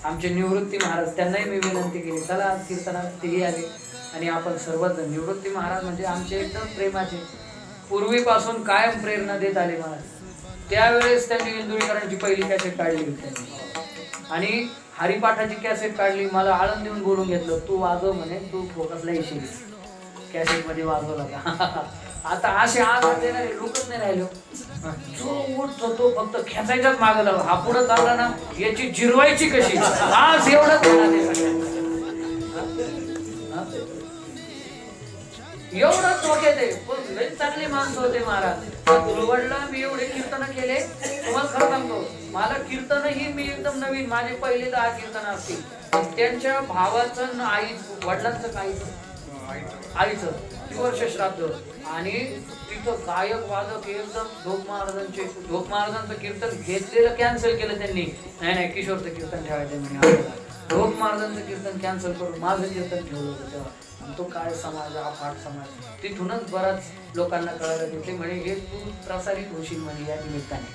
आमचे निवृत्ती महाराज, त्यांनाही मी विनंती केली, चला आज कीर्तनाला तेही आले आणि आपण सर्वजण. निवृत्ती महाराज म्हणजे आमचे एकदम प्रेमाचे, पूर्वीपासून कायम प्रेरणा देत आले महाराज. त्यावेळेस त्यांनी इंदुरीकरांची पहिली कॅसेट काढली होती आणि हरिपाठाची कॅसेट काढली. मला आळंद देऊन बोलून घेतलं, तू वाजव म्हणे, तू फोकसला येशील कॅसेट मध्ये वाजवला का. आता असे आधार देणारे लोकच नाही राहिलो. जो उठतो तो फक्त खेचायचाच मागं लागला, हा पुढे चालला ना याची जिरवायची कशी, आज एवढंच एवढं डोक्यात आहे. पण लई चांगली माणसं होते महाराज. गुरुवडला मी एवढे कीर्तन केले, तुम्हाला खरं सांगतो, मला कीर्तन ही मी एकदम नवीन, माझे पहिले 10 कीर्तन असतील. त्यांच्या भावाचं आई वडिलांचं काही आईचं वर्ष श्राद्ध आणि तिथं गायक वादक एकदम ढोक महाराजांचं कीर्तन घेतलेलं कॅन्सल केलं त्यांनी. नाही किशोरचं कीर्तन ठेवायचं म्हणे. ढोक महाराजांचं कीर्तन कॅन्सल करून माझं कीर्तन ठेवलं होतं तेव्हा. आणि तो काय समाज, अफाट समाज. तिथूनच बराच लोकांना कळायला घेतले म्हणे हे तू प्रसारित होशील म्हणे या निमित्ताने.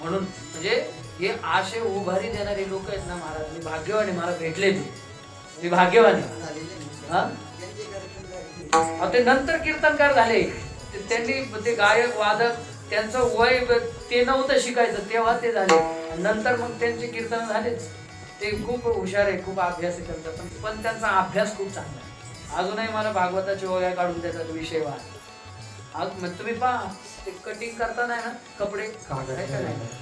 म्हणून म्हणजे हे असे उभारी देणारे लोक आहेत ना महाराज. मी भाग्यवान, मला भेटले मी भाग्यवान. हा ते नंतर कीर्तनकार झाले. त्यांनी ते गायक वादक, त्यांचं वय ते नव्हतं शिकायचं तेव्हा ते झाले. नंतर मग त्यांचे कीर्तन झालेच. ते खूप हुशार आहे, खूप अभ्यास करतात, पण त्यांचा अभ्यास खूप चांगला आहे. अजूनही मला भागवताची ओव्या काढून देतात विषय वाद. तुम्ही पहा ते कटिंग करताना ना कपडे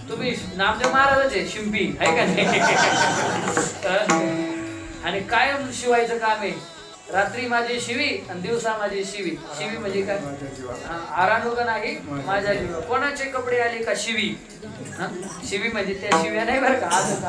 तुम्ही नामदेव महाराजाचे शिंपी आहे का नाही. आणि कायम शिवायचं काम आहे. रात्री माझी शिवी आणि दिवसा माझी शिवी. शिवी म्हणजे काय, आरानुग नाही माझ्या जीवा. कोणाचे कपडे आले का शिवी. शिवी म्हणजे त्या शिव्या नाही बरं का. आज